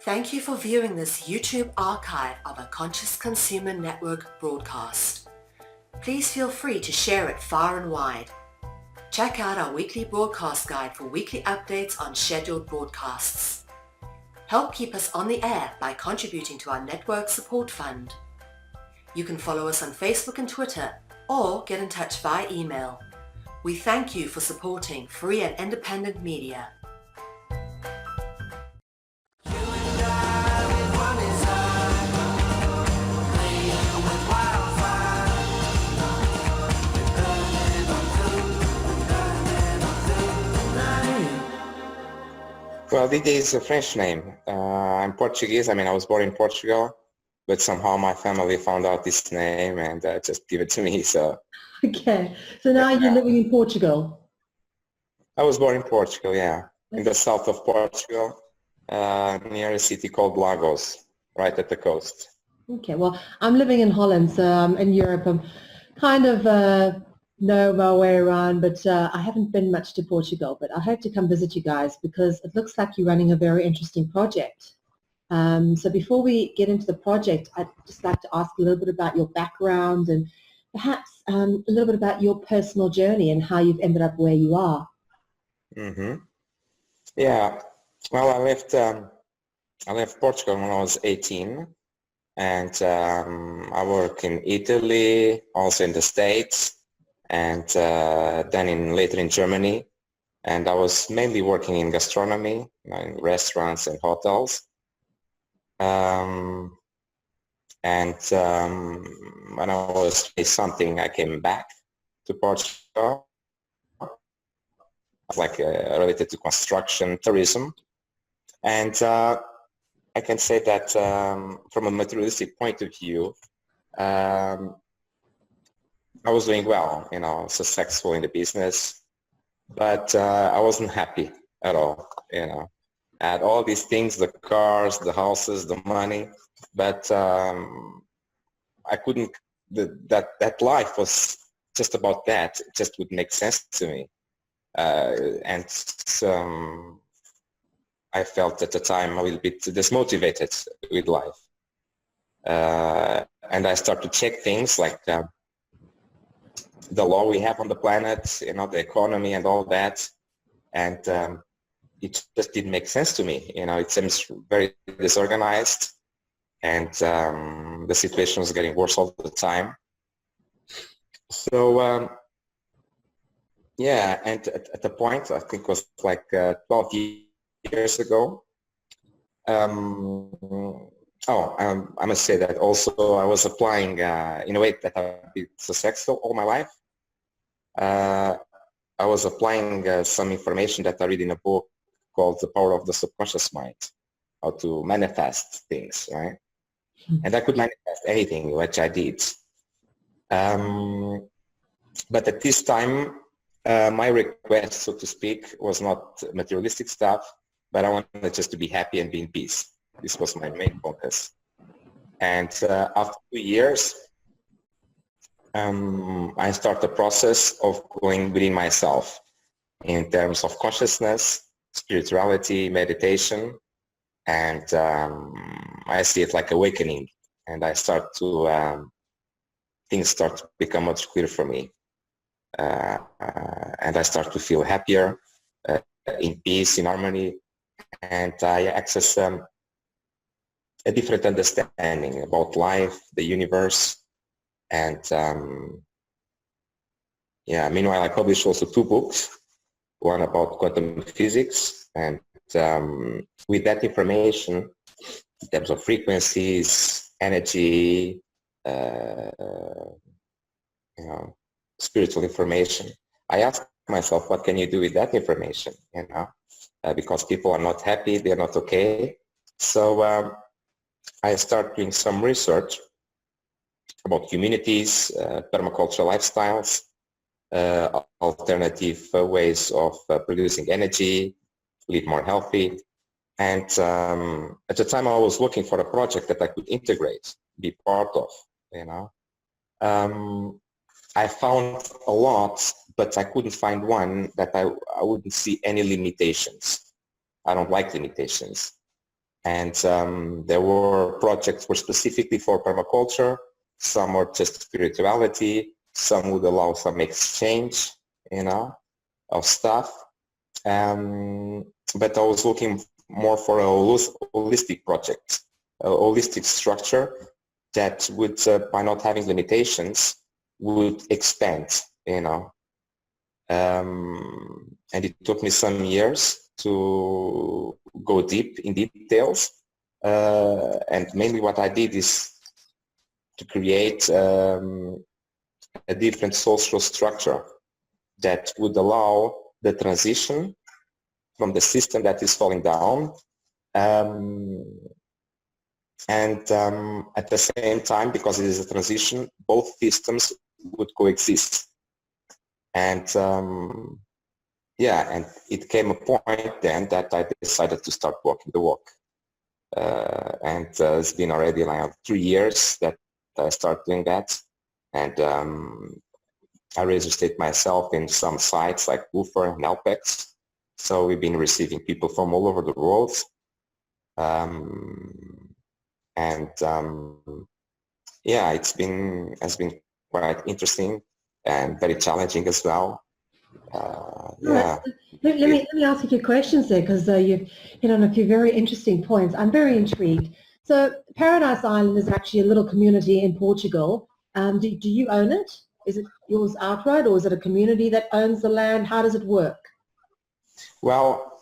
Thank you for viewing this YouTube archive of a Conscious Consumer Network broadcast. Please feel free to share it far and wide. Check out our weekly broadcast guide for weekly updates on scheduled broadcasts. Help keep us on the air by contributing to our network support fund. You can follow us on Facebook and Twitter or get in touch via email. We thank you for supporting free and independent media. Well, Didier is a French name. I'm Portuguese. I was born in Portugal, but somehow my family found out this name and just give it to me. So, Okay, so now you're living in Portugal. I was born in Portugal, yeah, in the south of Portugal, near a city called Lagos, right at the coast. Okay, well, I'm living in Holland, so I'm in Europe. I'm kind of know my way around, but I haven't been much to Portugal, but I hope to come visit you guys because it looks like you're running a very interesting project. So before we get into the project, I'd just like to ask a little bit about your background and perhaps a little bit about your personal journey and how you've ended up where you are. Mm-hmm. Yeah, well, I left Portugal when I was 18, and I work in Italy, also in the States, and then later in Germany. And I was mainly working in gastronomy, in restaurants and hotels. And when I was something, I came back to Portugal, related to construction, tourism. And I can say that from a materialistic point of view, I was doing well, successful in the business, but I wasn't happy at all, I had all these things, the cars, the houses, the money, but I couldn't, that life was just about that. It just would make sense to me. And I felt at the time a little bit dismotivated with life. And I started to check things like the law we have on the planet, the economy and all that. And it just didn't make sense to me. It seems very disorganized, and the situation was getting worse all the time. So, yeah, and at the point, I think it was like 12 years ago. I must say that also I was applying in a way that I've been successful all my life. I was applying some information that I read in a book called The Power of the Subconscious Mind, how to manifest things, right? And I could manifest anything, which I did. But at this time, my request, so to speak, was not materialistic stuff, but I wanted just to be happy and be in peace. This was my main focus. And after 2 years, I start the process of going within myself in terms of consciousness, spirituality, meditation, and I see it like awakening. And I start to, things start to become much clearer for me. And I start to feel happier, in peace, in harmony, and I access a different understanding about life, the universe, and yeah. Meanwhile, I published also 2 books, one about quantum physics, and with that information, in terms of frequencies, energy, spiritual information, I asked myself, what can you do with that information? Because people are not happy, they're not okay. So I start doing some research about communities, permaculture lifestyles, alternative ways of producing energy, live more healthy. And at the time I was looking for a project that I could integrate, be part of, I found a lot, but I couldn't find one that I wouldn't see any limitations. I don't like limitations. And there were projects were specifically for permaculture, some were just spirituality, some would allow some exchange, of stuff. But I was looking more for a holistic project, a holistic structure that would, by not having limitations, would expand, and it took me some years to go deep in details. And mainly what I did is to create a different social structure that would allow the transition from the system that is falling down, and at the same time, because it is a transition, both systems would coexist. And and it came a point then that I decided to start walking the walk. And it's been already like 3 years that I started doing that. And I registered myself in some sites like Woofer and Alpex. So we've been receiving people from all over the world. Has been quite interesting and very challenging as well. Let me ask you a few questions there, because you've hit on a few very interesting points. I'm very intrigued. So Paradise Island is actually a little community in Portugal. Do you own it? Is it yours outright, or is it a community that owns the land? How does it work? Well,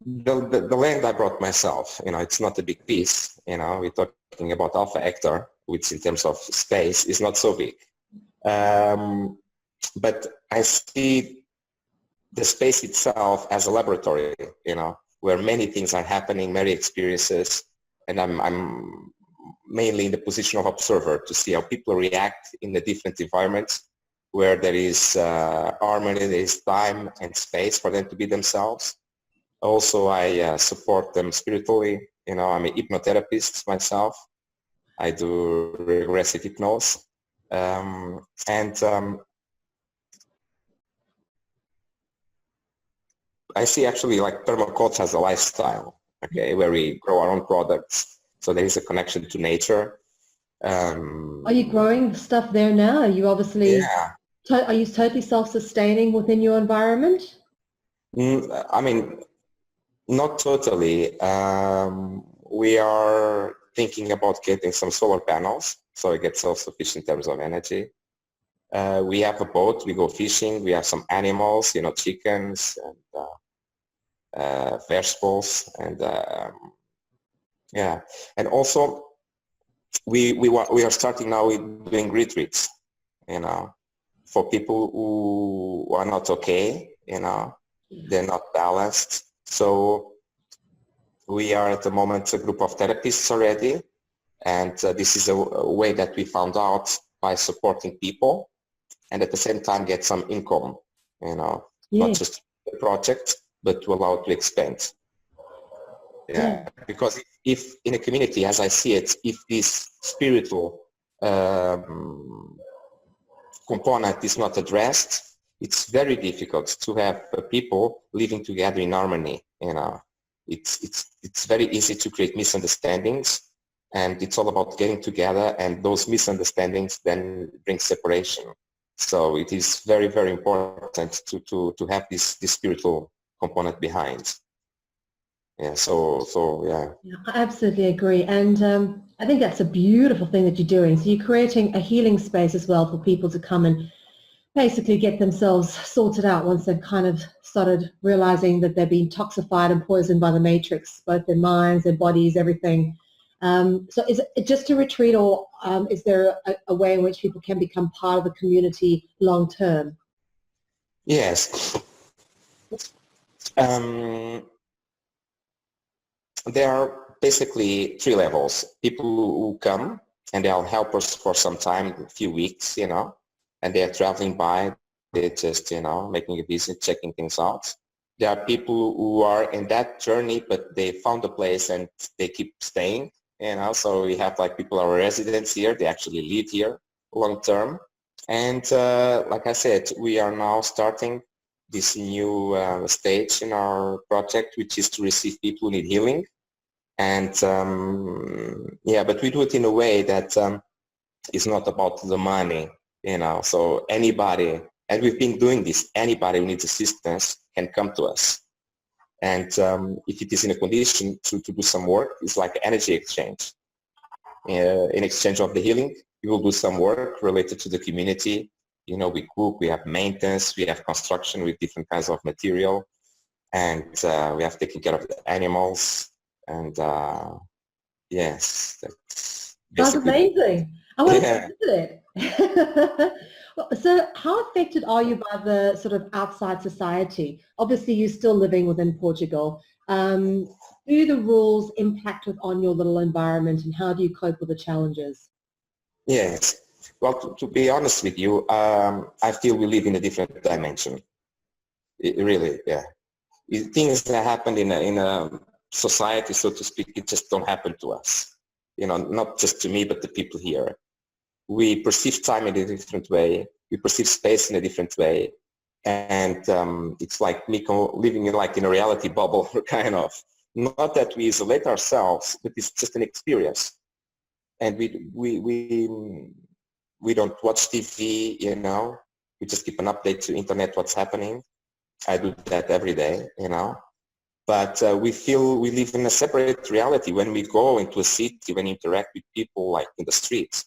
the land I brought myself. It's not a big piece. We're talking about half a hectare, which in terms of space is not so big. But I see the space itself as a laboratory, where many things are happening, many experiences, and I'm mainly in the position of observer to see how people react in the different environments where there is harmony, there is time and space for them to be themselves. Also, I support them spiritually. I'm a hypnotherapist myself. I do regressive hypnosis. I see actually like permaculture as a lifestyle, okay, where we grow our own products. So there is a connection to nature. Are you growing stuff there now? Are you obviously, are you totally self-sustaining within your environment? I mean, not totally. We are thinking about getting some solar panels, so we get self-sufficient in terms of energy. We have a boat, we go fishing, we have some animals, chickens and vegetables, and and also we are starting now with doing retreats, for people who are not okay, they're not balanced. So we are at the moment a group of therapists already, and this is a way that we found out by supporting people and at the same time get some income, not just the project, but to allow it to expand. Because if in a community, as I see it, if this spiritual component is not addressed, it's very difficult to have people living together in harmony. It's very easy to create misunderstandings, and it's all about getting together, and those misunderstandings then bring separation. So it is very, very important to have this spiritual component behind. I absolutely agree. And I think that's a beautiful thing that you're doing. So you're creating a healing space as well for people to come and basically get themselves sorted out once they've kind of started realizing that they're being toxified and poisoned by the matrix, both their minds, their bodies, everything. So is it just a retreat, or is there a way in which people can become part of the community long term? Yes. There are basically 3 levels. People who come and they'll help us for some time, a few weeks, and they're traveling by, they're just, making a visit, checking things out. There are people who are in that journey, but they found a place and they keep staying, so we have like people, our residents here, they actually live here long term. And like I said, we are now starting this new stage in our project, which is to receive people who need healing. And yeah, but we do it in a way that is not about the money, you know. So anybody, and we've been doing this, anybody who needs assistance can come to us. And if it is in a condition to do some work, it's like energy exchange. In exchange of the healing, we will do some work related to the community. You know, we cook, we have maintenance, we have construction with different kinds of material, and we have taken care of the animals. And yes, that's That's basically. amazing. I want to Yeah. visit it. Well, so how affected are you by the sort of outside society? Obviously, you're still living within Portugal. Do the rules impact on your little environment, and how do you cope with the challenges? Yes. Well, to be honest with you, I feel we live in a different dimension. Really, yeah. Things that happen in a society, so to speak, it just don't happen to us. You know, not just to me, but the people here. We perceive time in a different way. We perceive space in a different way. And it's like living in a reality bubble, kind of. Not that we isolate ourselves, but it's just an experience. And we don't watch TV, you know. We just keep an update to internet what's happening. I do that every day, you know. But we feel we live in a separate reality when we go into a city, when you interact with people like in the streets.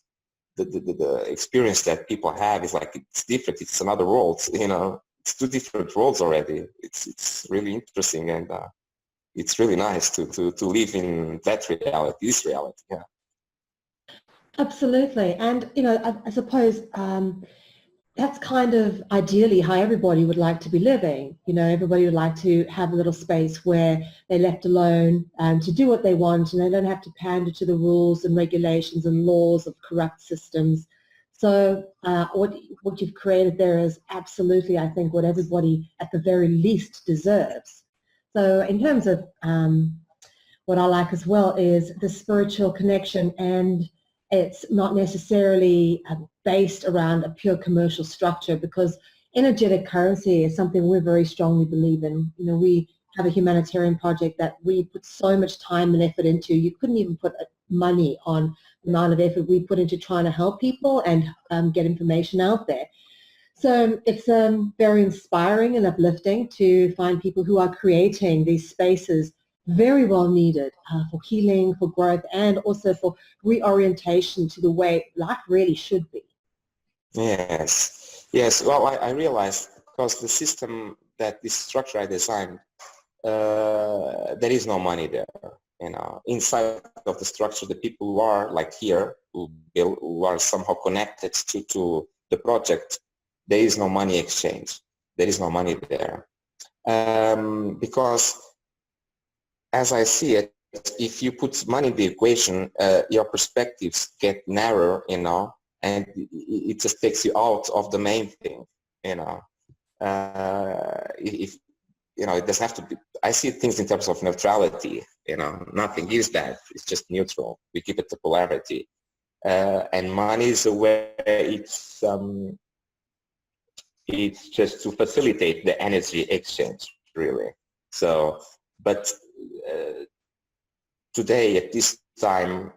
The experience that people have is like, it's different. It's another world, you know. It's two different worlds already. It's really interesting, and it's really nice to live in that reality, this reality. Yeah. Absolutely. And, you know, I suppose that's kind of ideally how everybody would like to be living. You know, everybody would like to have a little space where they're left alone to do what they want, and they don't have to pander to the rules and regulations and laws of corrupt systems. So what you've created there is absolutely, I think, what everybody at the very least deserves. So in terms of what I like as well is the spiritual connection, and it's not necessarily based around a pure commercial structure, because energetic currency is something we very strongly believe in. You know, we have a humanitarian project that we put so much time and effort into. You couldn't even put money on the amount of effort we put into trying to help people and get information out there. So it's very inspiring and uplifting to find people who are creating these spaces, very well needed for healing, for growth, and also for reorientation to the way life really should be. Yes. Yes. Well, I realized, because the system, that this structure I designed, there is no money there. You know, inside of the structure, the people who are like here, who are somehow connected to the project, there is no money exchange. There is no money there. Because as I see it, if you put money in the equation, your perspectives get narrower, you know, and it just takes you out of the main thing, you know. If you know, it doesn't have to be. I see things in terms of neutrality. You know, nothing is bad. It's just neutral. We keep it to polarity, and money is a way. It's just to facilitate the energy exchange, really. So, but today at this time,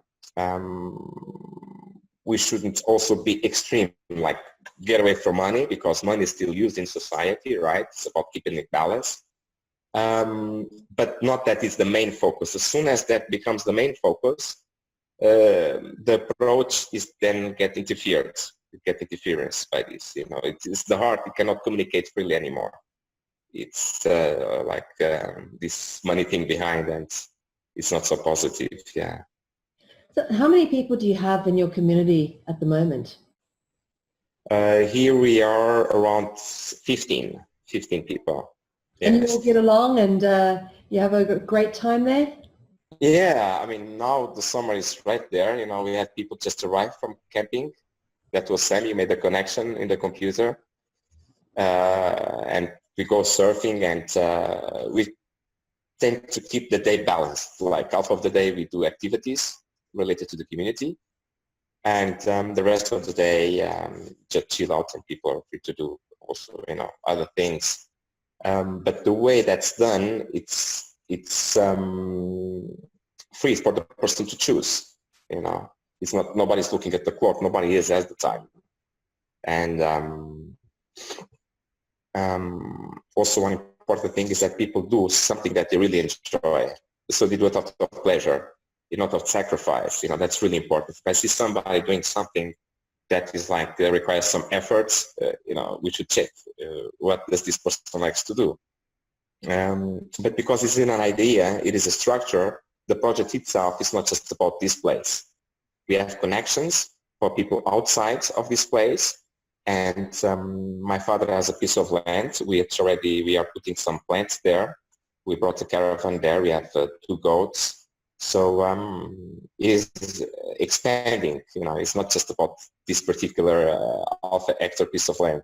we shouldn't also be extreme, like get away from money, because money is still used in society, right? It's about keeping it balanced. But not that it's the main focus. As soon as that becomes the main focus, the approach is then get interference by this. You know, it's the heart. It cannot communicate freely anymore. It's like this money thing behind, and it's not so positive. Yeah. So how many people do you have in your community at the moment? Here we are around 15 people. And you all Yes. get along, and you have a great time there? Yeah, I mean, now the summer is right there. You know, we had people just arrive from camping. That was Sally, made a connection in the computer. And we go surfing, and we tend to keep the day balanced. Like half of the day we do activities related to the community, and the rest of the day just chill out, and people are free to do also, you know, other things. But the way that's done, it's free for the person to choose. It's not, nobody's looking at the clock, nobody is at the time. And also one important thing is that people do something that they really enjoy. So they do it out of pleasure, not of sacrifice. That's really important. If I see somebody doing something that is like requires some efforts, we should check what does this person likes to do. But because it's in an idea, it is a structure, the project itself is not just about this place. We have connections for people outside of this place. And my father has a piece of land. We are putting some plants there. We brought a caravan there. We have 2 goats. So it is expanding. It's not just about this particular half hectare piece of land.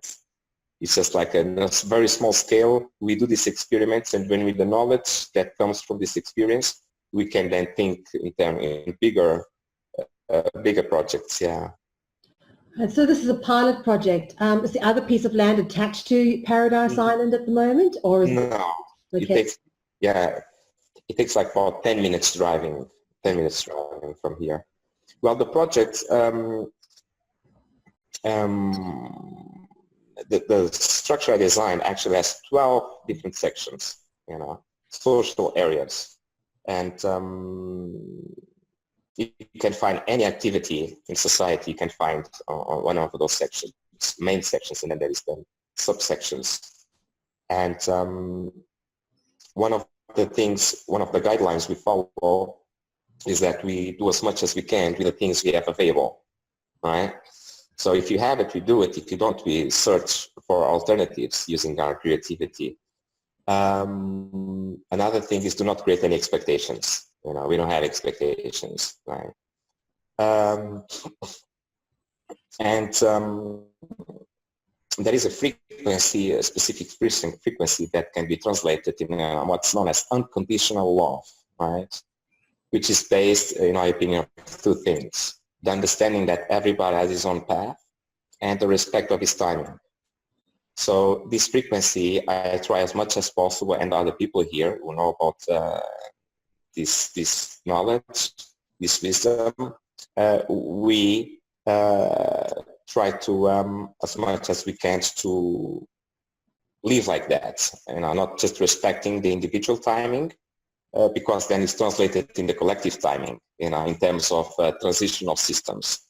It's just like a very small scale. We do these experiments, and when with the knowledge that comes from this experience, we can then think in bigger projects. Yeah. And so this is a pilot project. Is the other piece of land attached to Paradise Island at the moment, or is no? Okay. It takes like about 10 minutes driving. 10 minutes driving from here. Well, the project, the structure I designed actually has 12 different sections. Social areas, and you can find any activity in society you can find on one of those sections, main sections, and then there is the subsections. And one of the guidelines we follow is that we do as much as we can with the things we have available, right? So if you have it, we do it. If you don't, we search for alternatives using our creativity. Another thing is do not create any expectations. We don't have expectations, right? And there is a frequency, a specific frequency that can be translated in what's known as unconditional love, right? Which is based, in my opinion, on 2 things. The understanding that everybody has his own path and the respect of his timing. So this frequency, I try as much as possible, and other people here who know about this knowledge, this wisdom, we try to, as much as we can, to live like that, not just respecting the individual timing, because then it's translated in the collective timing, in terms of transitional systems.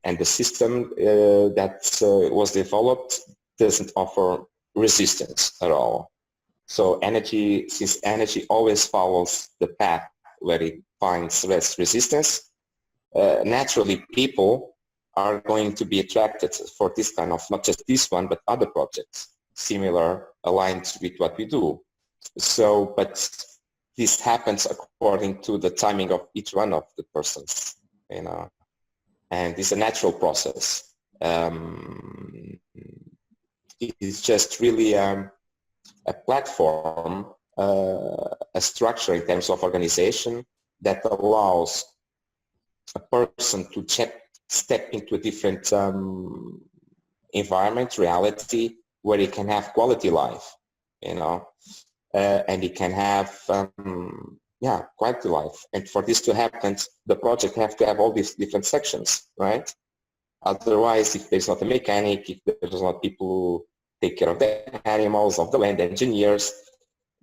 And the system that was developed doesn't offer resistance at all. So since energy always follows the path where it finds less resistance, naturally people are going to be attracted for this kind of, not just this one, but other projects, similar, aligned with what we do. So, but this happens according to the timing of each one of the persons, and it's a natural process. It's just really a platform, a structure in terms of organization that allows a person to step into a different environment, reality, where he can have quality life, and he can have quality life. And for this to happen, the project have to have all these different sections, right? Otherwise, if there's not a mechanic, if there's not people who take care of the animals, of the land, engineers,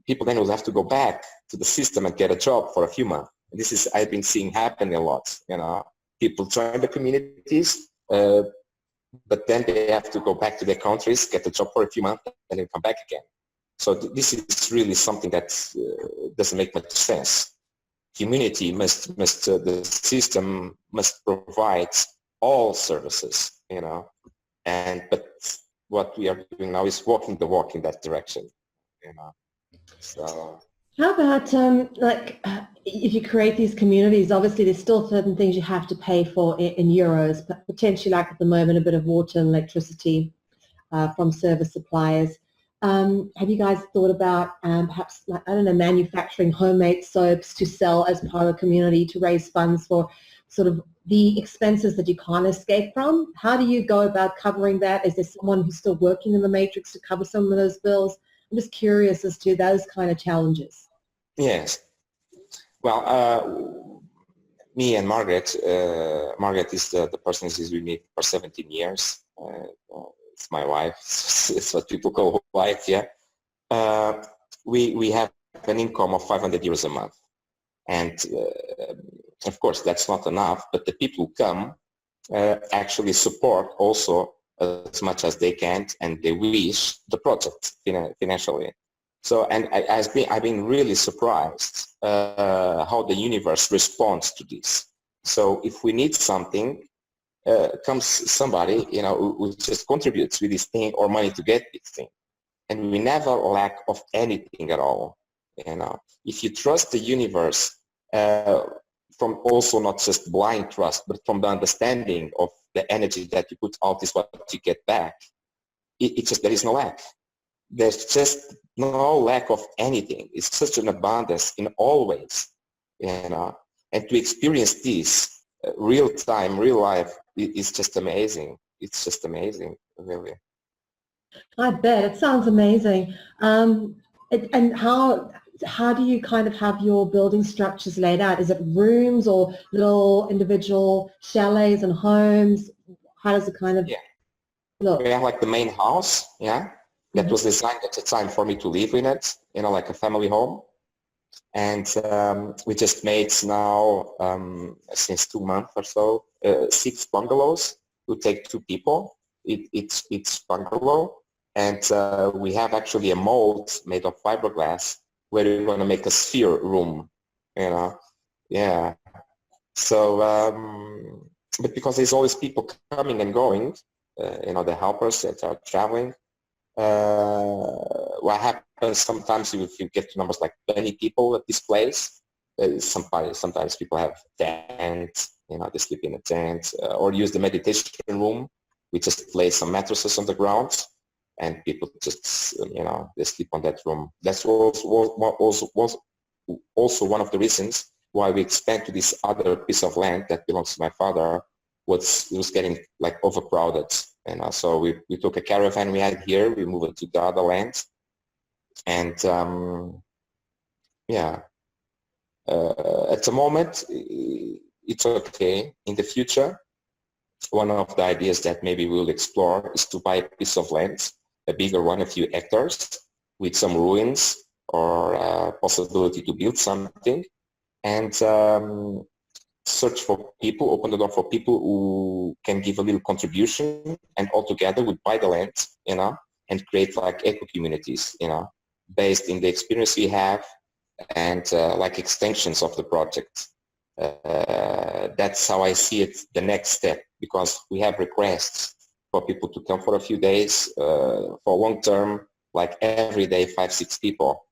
people then will have to go back to the system and get a job for a few months. This is, I've been seeing happen a lot. People join the communities, but then they have to go back to their countries, get a job for a few months, and then come back again. So this is really something that doesn't make much sense. Community the system must provide all services, but what we are doing now is walking the walk in that direction, So. How about if you create these communities, obviously there's still certain things you have to pay for in euros, but potentially, like at the moment, a bit of water and electricity from service suppliers. Have you guys thought about perhaps, manufacturing homemade soaps to sell as part of a community to raise funds for sort of the expenses that you can't escape from? How do you go about covering that? Is there someone who's still working in the matrix to cover some of those bills? I'm just curious as to those kind of challenges. Yes. Well, me and Margaret, Margaret is the person who's with me for 17 years. It's my wife. It's what people call wife, yeah. We have an income of 500 euros a month. And of course, that's not enough, but the people who come actually support also as much as they can, and they wish the project financially. So, and I've been really surprised how the universe responds to this. So if we need something, comes somebody, who just contributes with this thing or money to get this thing. And we never lack of anything at all. If you trust the universe, from also not just blind trust, but from the understanding of the energy that you put out is what you get back, it's just, there is no lack. There's just no lack of anything. It's such an abundance in all ways, and to experience this real time, real life, is just amazing. It's just amazing, really. I bet. It sounds amazing. And how do you kind of have your building structures laid out? Is it rooms or little individual chalets and homes? How does it kind of look? We have like the main house, that was designed at the time for me to live in it, like a family home. And we just made now, since 2 months or so, 6 bungalows to take 2 people. It's bungalow. And we have actually a mold made of fiberglass where we're going to make a sphere room, yeah. So, but because there's always people coming and going, the helpers that are traveling, what happens sometimes if you get to numbers like 20 people at this place, sometimes people have tents, they sleep in a tent, or use the meditation room. We just place some mattresses on the ground, and people just, they sleep on that room. That's also one of the reasons why we expand to this other piece of land that belongs to my father. It was getting like overcrowded, so we took a caravan we had here, we moved it to the other land, and at the moment it's okay. In the future, one of the ideas that maybe we'll explore is to buy a piece of land, a bigger one, a few hectares, with some ruins or possibility to build something, and search for people, open the door for people who can give a little contribution, and all together we buy the land, and create like eco communities, based in the experience we have, and like extensions of the project. That's how I see it, the next step, because we have requests for people to come for a few days, for long term, like every day, 5-6 people.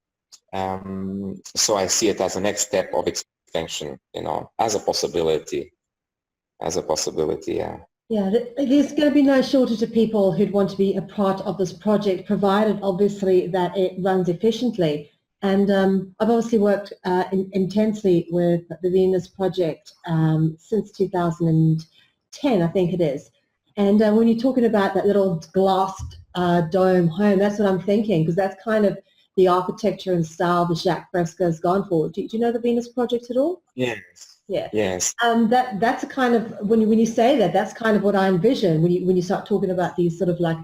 So I see it as a next step of expansion, as a possibility, yeah. Yeah, there's going to be no shortage of people who'd want to be a part of this project, provided obviously that it runs efficiently. And I've obviously worked intensely with the Venus project since 2010, I think it is. And when you're talking about that little glassed dome home, that's what I'm thinking, because that's kind of the architecture and style the Jacques Fresco has gone for. Do you know the Venus project at all? Yes. Yeah. Yes. That's a kind of, when you say that, that's kind of what I envision when you start talking about these sort of like,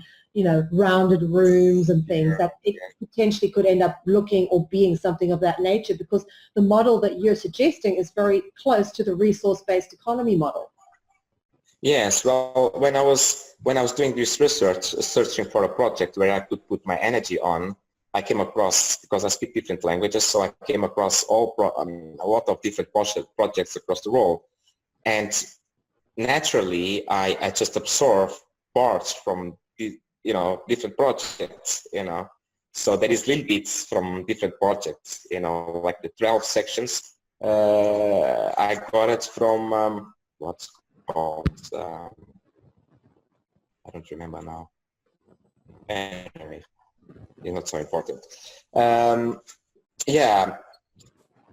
rounded rooms and things, that it potentially could end up looking or being something of that nature, because the model that you're suggesting is very close to the resource-based economy model. Yes, well, when I was doing this research, searching for a project where I could put my energy on, I came across, because I speak different languages, so I came across a lot of different projects across the world. And naturally, I just absorb parts from, different projects, So there is little bits from different projects, like the 12 sections. I got it from, what's called, I don't remember now. Anyway, it's not so important.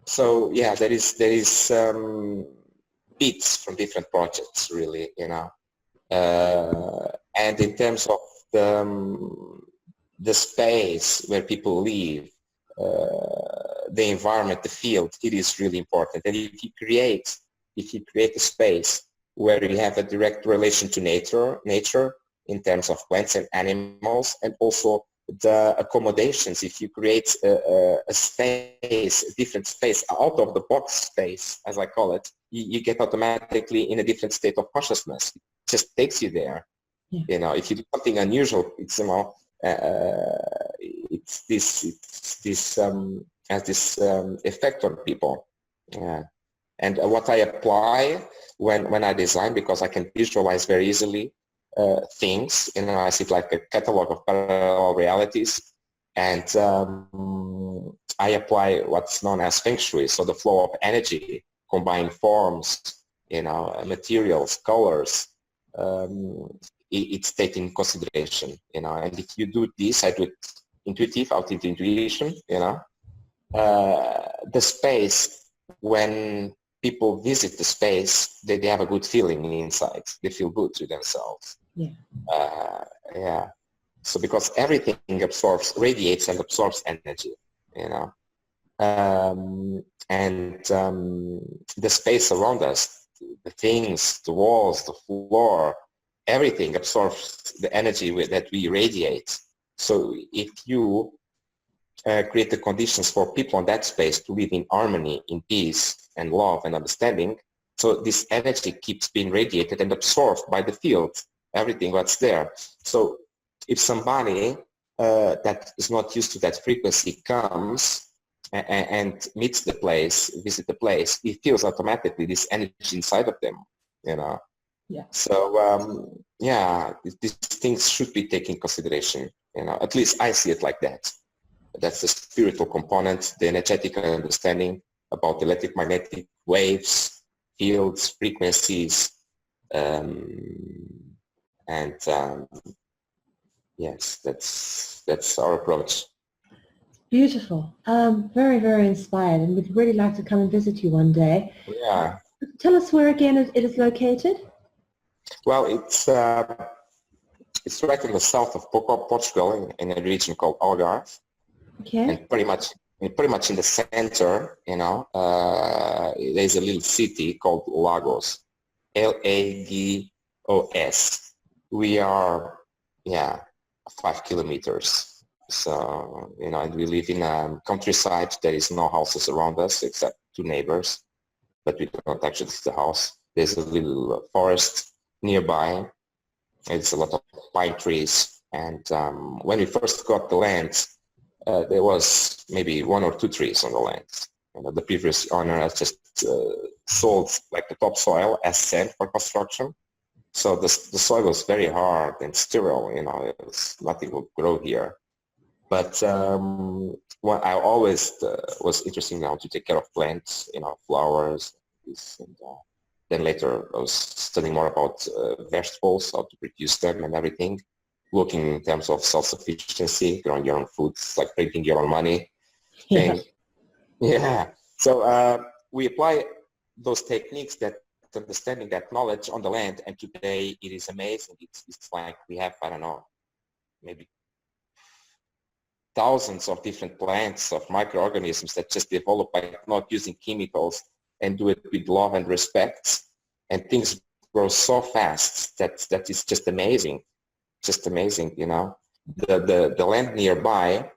So yeah, there is bits from different projects, really, and in terms of the space where people live, the environment, the field, it is really important. And if you create a space where you have a direct relation to nature in terms of plants and animals, and also the accommodations, if you create a space, a different space, out of the box space, as I call it, you get automatically in a different state of consciousness. It just takes you there. Yeah. You know, if you do something unusual, it's, you know, has this effect on people. Yeah. And what I apply when I design, because I can visualize very easily things, you know, I see it like a catalog of parallel realities, and I apply what's known as feng shui, so the flow of energy, combine forms, you know, materials, colors. It's taken in consideration, you know, and if you do this, I do it intuitive, out of intuition, you know. The space, when people visit the space, they have a good feeling inside. They feel good to themselves. Yeah. Yeah. So because everything absorbs, radiates and absorbs energy, you know. The space around us, the things, the walls, the floor, everything absorbs the energy that we radiate. So if you create the conditions for people in that space to live in harmony, in peace and love and understanding, so this energy keeps being radiated and absorbed by the field, everything that's there. So if somebody that is not used to that frequency comes and meets the place, visit the place, he feels automatically this energy inside of them, you know. Yeah. So yeah, these things should be taken in consideration, you know. At least I see it like that. That's the spiritual component, the energetic understanding about electromagnetic waves, fields, frequencies, yes, that's our approach. Beautiful. Very, very inspired, and we'd really like to come and visit you one day. Yeah. Tell us where again it is located. Well, it's right in the south of Portugal, in a region called Algarve. Okay. And pretty much in the center, you know, there's a little city called Lagos, Lagos. We are, yeah, 5 kilometers. So, you know, and we live in a countryside. There is no houses around us except 2 neighbors, but we don't actually see the house. There's a little forest nearby. It's a lot of pine trees. And when we first got the land, there was maybe 1 or 2 trees on the land. You know, the previous owner has just sold like the topsoil as sand for construction. So the soil was very hard and sterile, you know, nothing would grow here. But what I always was interested now to take care of plants, you know, flowers. And then later I was studying more about vegetables, how to produce them and everything. Looking in terms of self-sufficiency, growing your own foods, like printing your own money. Yeah. Yeah. So we apply those techniques, that understanding, that knowledge on the land, and today it is amazing. It's like we have, I don't know, maybe thousands of different plants, of microorganisms that just develop by not using chemicals and do it with love and respect. And things grow so fast that is just amazing. Just amazing, you know. The land nearby,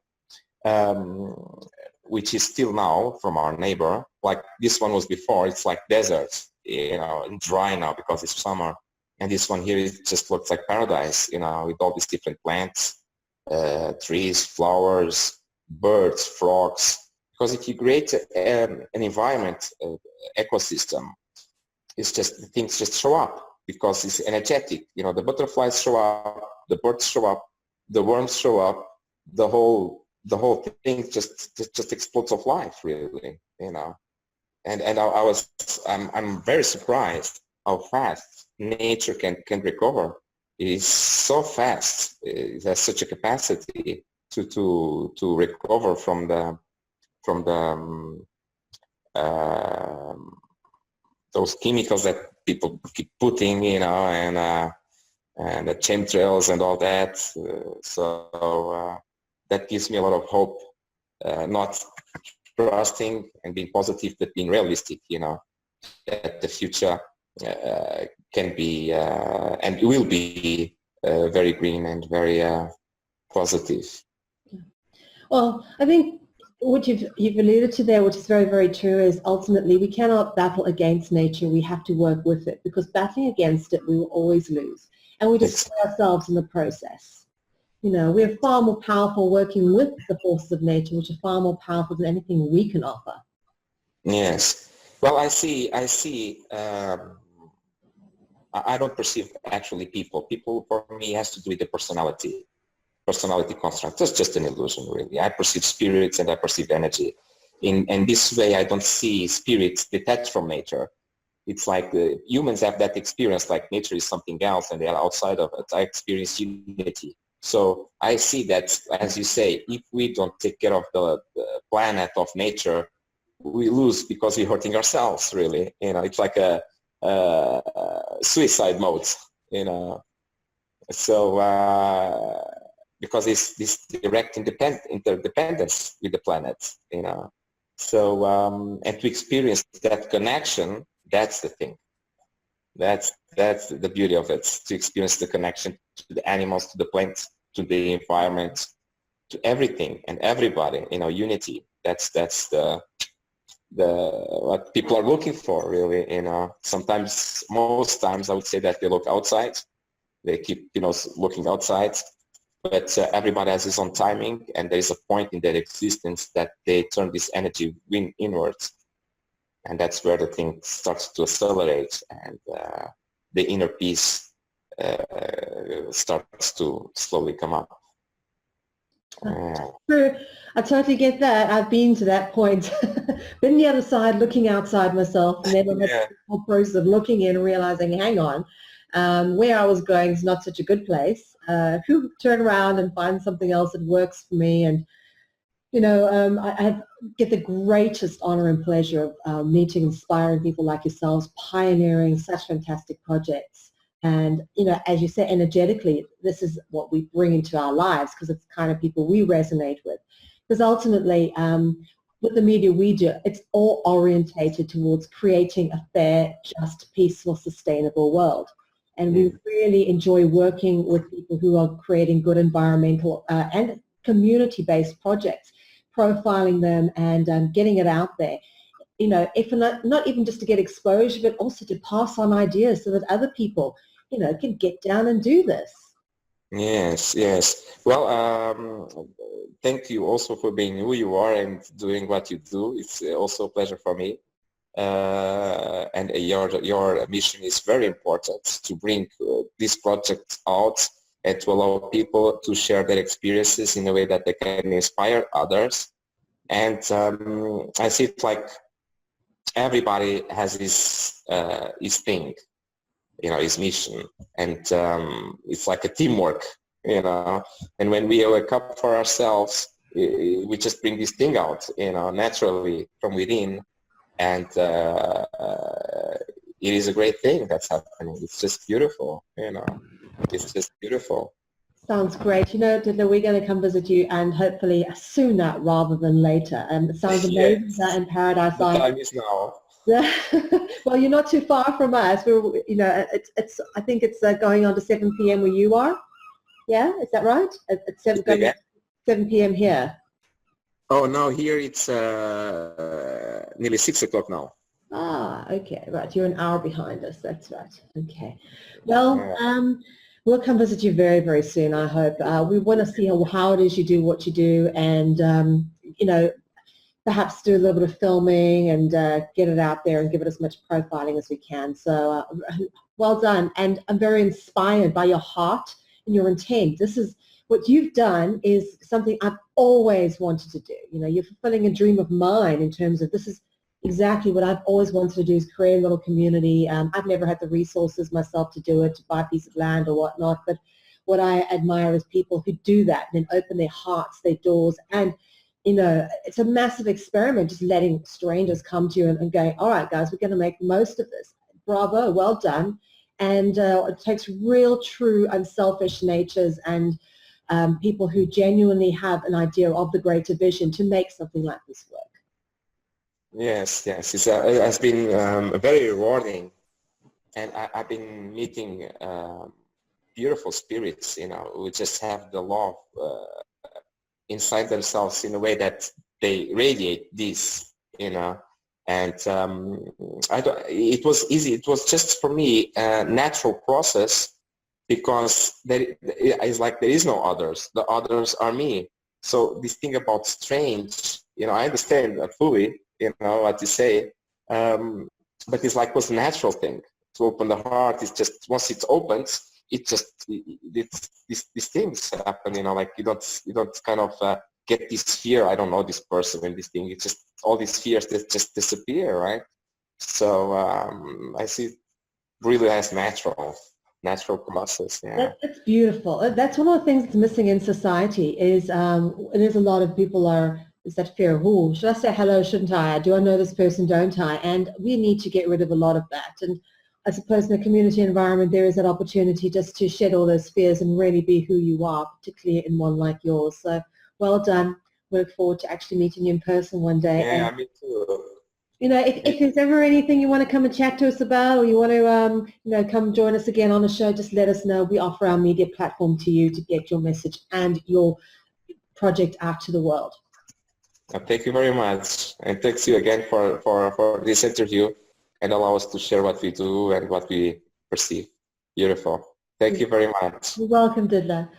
which is still now from our neighbor, like this one was before, it's like desert, you know, and dry now because it's summer. And this one here, it just looks like paradise, you know, with all these different plants, trees, flowers, birds, frogs. Because if you create an environment, ecosystem, it's just, things just show up because it's energetic. You know, the butterflies show up, the birds show up, the worms show up, the whole thing just explodes of life, really, you know. And I'm very surprised how fast nature can recover. It is so fast. It has such a capacity to recover from the those chemicals that people keep putting, you know, and the chemtrails and all that. So that gives me a lot of hope, not trusting and being positive, but being realistic, that the future can be and will be very green and very positive. Well, I think what you've alluded to there, which is very, very true, is ultimately we cannot battle against nature. We have to work with it, because battling against it, we will always lose. And we destroy ourselves in the process. We're far more powerful working with the forces of nature, which are far more powerful than anything we can offer. Yes. Well, I see, I don't perceive actually people. People for me has to do with the personality construct. That's just an illusion, really. I perceive spirits and I perceive energy. In this way, I don't see spirits detached from nature. It's like humans have that experience, like nature is something else and they are outside of it. I experience unity. So I see that, as you say, if we don't take care of the planet of nature, we lose because we're hurting ourselves, really. It's like a suicide mode, So because it's this direct interdependence with the planet, So and to experience that connection, that's the thing. That's the beauty of it, to experience the connection to the animals, to the plants, to the environment, to everything and everybody, unity. That's the what people are looking for, really. Sometimes, most times, I would say that they look outside. They keep, looking outside, but everybody has his own timing, and there is a point in their existence that they turn this energy inwards, and that's where the thing starts to accelerate, and the inner peace starts to slowly come up. True. I totally get that. I've been to that point. Been the other side, looking outside myself, and then had the whole process of looking in and realizing, hang on, where I was going is not such a good place. Who turn around and find something else that works for me. And I get the greatest honor and pleasure of meeting inspiring people like yourselves, pioneering such fantastic projects. And, as you say, energetically, this is what we bring into our lives, because it's the kind of people we resonate with. Because ultimately, with the media we do, it's all orientated towards creating a fair, just, peaceful, sustainable world. And we really enjoy working with people who are creating good environmental and community-based projects, profiling them and getting it out there. If not even just to get exposure, but also to pass on ideas so that other people, can get down and do this. Yes. Well, thank you also for being who you are and doing what you do. It's also a pleasure for me. And your mission is very important, to bring this project out and to allow people to share their experiences in a way that they can inspire others. And I see it like everybody has his thing, his mission, and it's like a teamwork, and when we wake up for ourselves, we just bring this thing out, naturally from within, and it is a great thing that's happening. It's just beautiful, it's just beautiful. Sounds great. Didier, we're going to come visit you, and hopefully sooner rather than later. It sounds amazing. Yes. That in Paradise The Island. time is now. Well, you're not too far from us. We're, it's. I think it's going on to 7 p.m. where you are. Yeah, is that right? At 7 p.m. here. Oh no, here it's nearly 6 o'clock now. Ah, okay, right. You're an hour behind us. That's right. Okay. Well, we'll come visit you very, very soon, I hope. We want to see how it is you do what you do, and perhaps do a little bit of filming and get it out there and give it as much profiling as we can. So well done. And I'm very inspired by your heart and your intent. This is what you've done, is something I've always wanted to do. You're fulfilling a dream of mine in terms of, this is exactly what I've always wanted to do, is create a little community. I've never had the resources myself to do it, to buy a piece of land or whatnot, but what I admire is people who do that and then open their hearts, their doors, and it's a massive experiment, just letting strangers come to you and going, all right, guys, we're going to make the most of this. Bravo, well done. And it takes real, true, unselfish natures and people who genuinely have an idea of the greater vision to make something like this work. Yes, yes. It has been very rewarding, and I've been meeting beautiful spirits, who just have the love inside themselves in a way that they radiate this, and it was easy. It was just for me a natural process because it's like there is no others. The others are me. So this thing about strange, I understand fully, what you say, but it's like was a natural thing to open the heart. It's just once it opens, these things happen. Like you don't kind of get this fear. I don't know this person and this thing. It's just all these fears that just disappear, right? So I see it really as natural process. Yeah. That's beautiful. That's one of the things that's missing in society is there's a lot of people is that fear of, oh, should I say hello, shouldn't I? Do I know this person, don't I? And we need to get rid of a lot of that. And I suppose in a community environment, there is that opportunity just to shed all those fears and really be who you are, particularly in one like yours. So well done. We look forward to actually meeting you in person one day. Yeah, And me too. if there's ever anything you want to come and chat to us about, or you want to, come join us again on the show, just let us know. We offer our media platform to you to get your message and your project out to the world. Thank you very much, and thanks you again for this interview and allow us to share what we do and what we perceive. Beautiful. Thank you very much. You're welcome, Didier.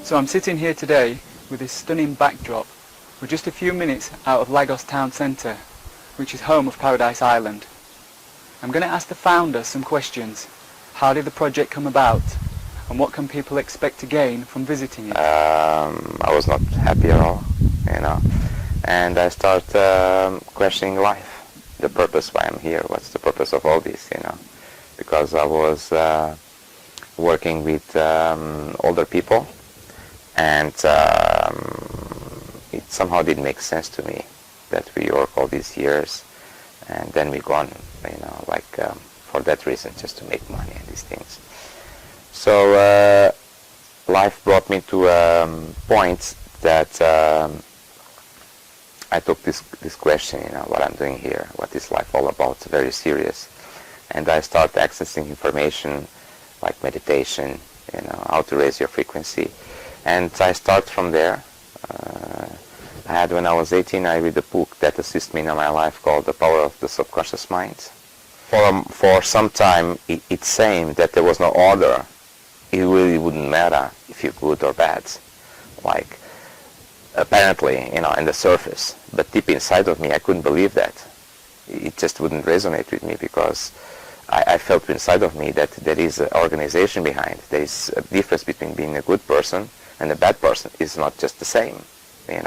So I'm sitting here today with this stunning backdrop. We're just a few minutes out of Lagos town centre, which is home of Paradise Island. I'm going to ask the founder some questions. How did the project come about? And what can people expect to gain from visiting it? I was not happy at all, and I started questioning life, the purpose why I'm here, what's the purpose of all this, because I was working with older people, and it somehow didn't make sense to me that we work all these years and then we gone, for that reason, just to make money and these things. So life brought me to a point that I took this question, what I'm doing here, what is life all about, very serious. And I started accessing information like meditation, how to raise your frequency. And I start from there. When I was 18, I read a book that assisted me in my life called The Power of the Subconscious Mind. For some time, it's saying that there was no order. It really wouldn't matter if you're good or bad. Like, apparently, in the surface. But deep inside of me, I couldn't believe that. It just wouldn't resonate with me because I felt inside of me that there is an organization behind. There is a difference between being a good person and a bad person. It's not just the same,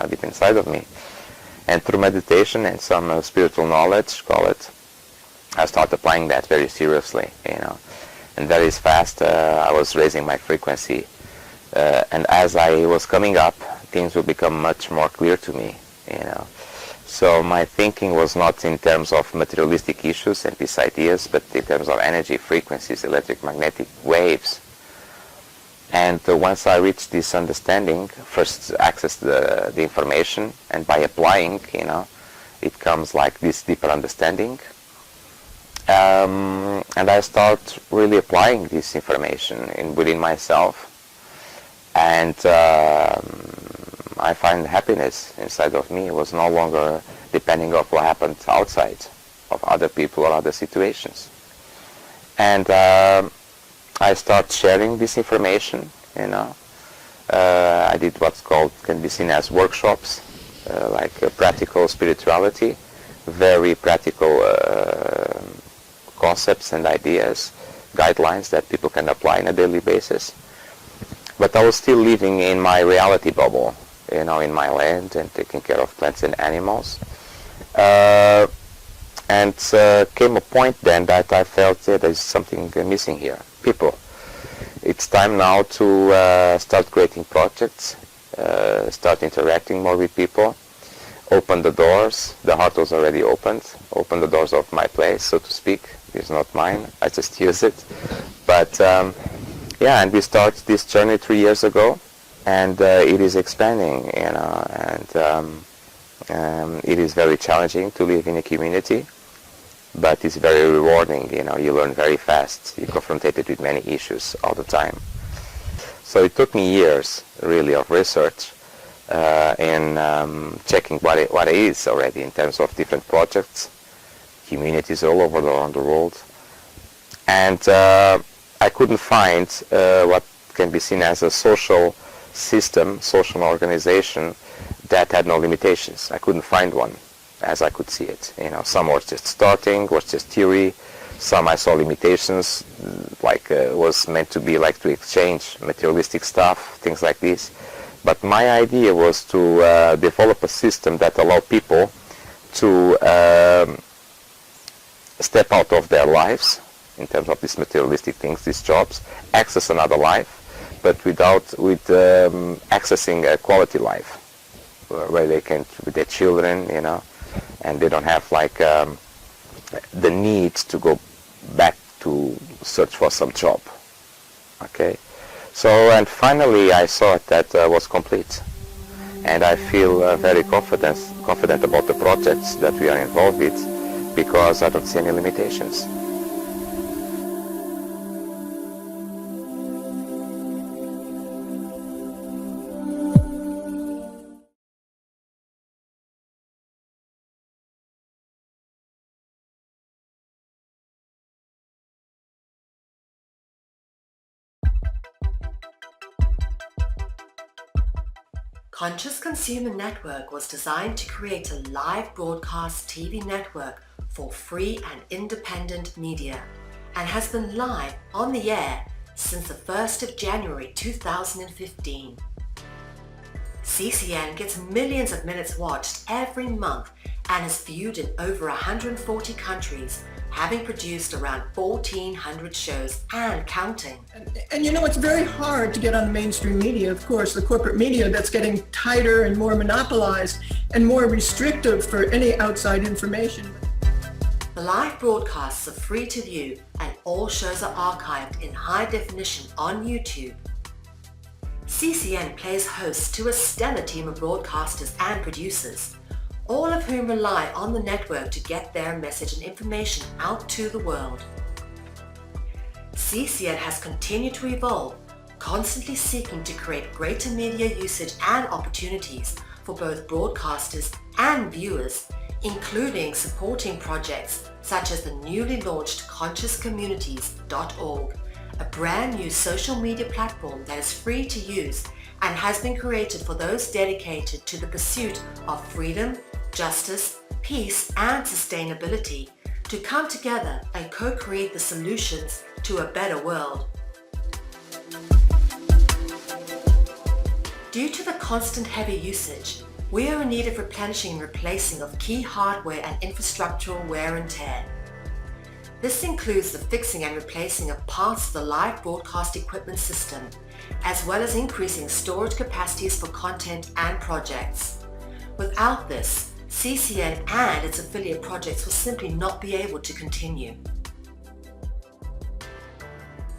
deep inside of me. And through meditation and some spiritual knowledge, call it, I started applying that very seriously, and very fast I was raising my frequency. And as I was coming up, things would become much more clear to me, So my thinking was not in terms of materialistic issues and these ideas, but in terms of energy, frequencies, electromagnetic waves. And once I reached this understanding, first access the information, and by applying, it comes like this deeper understanding. And I start really applying this information within myself. And I find happiness inside of me. It was no longer depending on what happened outside of other people or other situations. And I start sharing this information, I did what's called, can be seen as workshops, like practical spirituality, very practical concepts and ideas, guidelines that people can apply on a daily basis. But I was still living in my reality bubble, in my land and taking care of plants and animals. And came a point then that I felt there's something missing here. People. It's time now to start creating projects, start interacting more with people. opened the doors. The heart was already opened the doors of my place, so to speak. It's not mine, I just use it. But yeah, and we started this journey 3 years ago, and it is expanding, and it is very challenging to live in a community, but it's very rewarding. You learn very fast. You're confronted with many issues all the time. So it took me years, really, of research in checking what it is already in terms of different projects, communities all over around the world, and I couldn't find what can be seen as a social system, social organization that had no limitations. I couldn't find one as I could see it. Some were just starting, was just theory. Some I saw limitations, like was meant to be like to exchange materialistic stuff, things like this. But my idea was to develop a system that allowed people to step out of their lives in terms of these materialistic things, these jobs, access another life, but with accessing a quality life where they can, with their children, and they don't have like the need to go back to search for some job. Okay, so and finally I saw that was complete, and I feel very confident about the projects that we are involved with, because I don't see any limitations. Conscious Consumer Network was designed to create a live broadcast TV network for free and independent media, and has been live on the air since the 1st of January 2015. CCN gets millions of minutes watched every month and is viewed in over 140 countries, having produced around 1,400 shows and counting. And it's very hard to get on the mainstream media, of course, the corporate media that's getting tighter and more monopolized and more restrictive for any outside information. The live broadcasts are free to view and all shows are archived in high definition on YouTube. CCN plays host to a stellar team of broadcasters and producers, all of whom rely on the network to get their message and information out to the world. CCN has continued to evolve, constantly seeking to create greater media usage and opportunities for both broadcasters and viewers, including supporting projects such as the newly launched consciouscommunities.org, a brand new social media platform that is free to use and has been created for those dedicated to the pursuit of freedom, justice, peace, and sustainability to come together and co-create the solutions to a better world. Due to the constant heavy usage, we are in need of replenishing and replacing of key hardware and infrastructural wear and tear. This includes the fixing and replacing of parts of the live broadcast equipment system, as well as increasing storage capacities for content and projects. Without this, CCN and its affiliate projects will simply not be able to continue.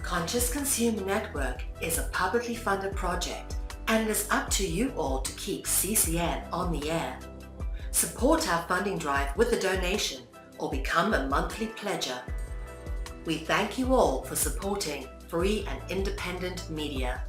Conscious Consumer Network is a publicly funded project, and it is up to you all to keep CCN on the air. Support our funding drive with a donation or become a monthly pledger. We thank you all for supporting free and independent media.